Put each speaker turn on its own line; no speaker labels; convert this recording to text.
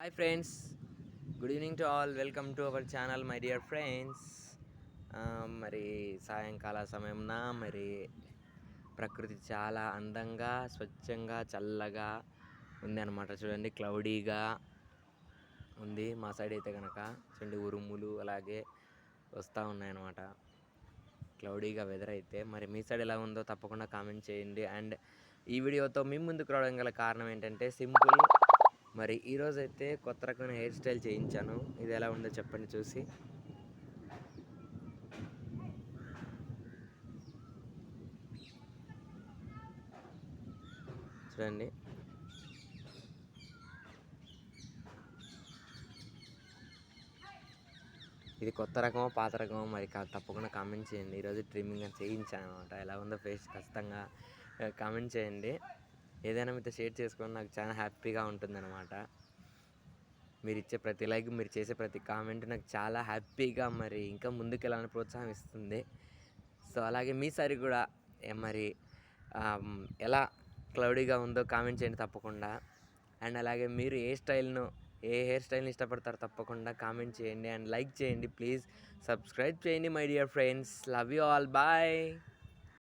Hi friends, good evening to all. Welcome to our channel my dear friends. మరి సాయంకాల సమయంన మరి ప్రకృతి చాలా అందంగా, స్వచ్ఛంగా, చల్లగా ఉంది అనమాట. చూడండి, క్లౌడీగా ఉంది. మా సైడ్ అయితే కనుక చూడండి, ఉరుములు అలాగే వస్తూ ఉన్నాయన్నమాట. క్లౌడీగా వెదర్ అయితే. మరి మీ సైడ్ ఎలా ఉందో తప్పకుండా కామెంట్ చేయండి. అండ్ ఈ వీడియోతో మీ ముందుకు రావడం గల కారణం ఏంటంటే సింపుల్. మరి ఈరోజైతే కొత్త రకమైన హెయిర్ స్టైల్ చేయించాను. ఇది ఎలా ఉందో చెప్పండి చూసి. చూడండి, ఇది కొత్త రకమో పాత రకమో మరి తప్పకుండా కామెంట్ చేయండి. ఈరోజు ట్రిమ్మింగ్ అని చేయించాను అనమాట. ఎలా ఉందో ఫేస్ ఖచ్చితంగా కామెంట్ చేయండి. ఏదైనా మీతో షేర్ చేసుకొని నాకు చాలా హ్యాపీగా ఉంటుందన్నమాట. మీరు ఇచ్చే ప్రతి లైక్, మీరు చేసే ప్రతి కామెంట్ నాకు చాలా హ్యాపీగా మరి ఇంకా ముందుకు వెళ్ళాలని ప్రోత్సాహం ఇస్తుంది. సో అలాగే మీ సారి కూడా మరి ఎలా క్లౌడీగా ఉందో కామెంట్ చేయండి తప్పకుండా. అండ్ అలాగే మీరు ఏ హెయిర్ స్టైల్ని ఇష్టపడతారో తప్పకుండా కామెంట్ చేయండి. అండ్ లైక్ చేయండి ప్లీజ్. సబ్స్క్రైబ్ చేయండి my dear friends. Love you all. Bye.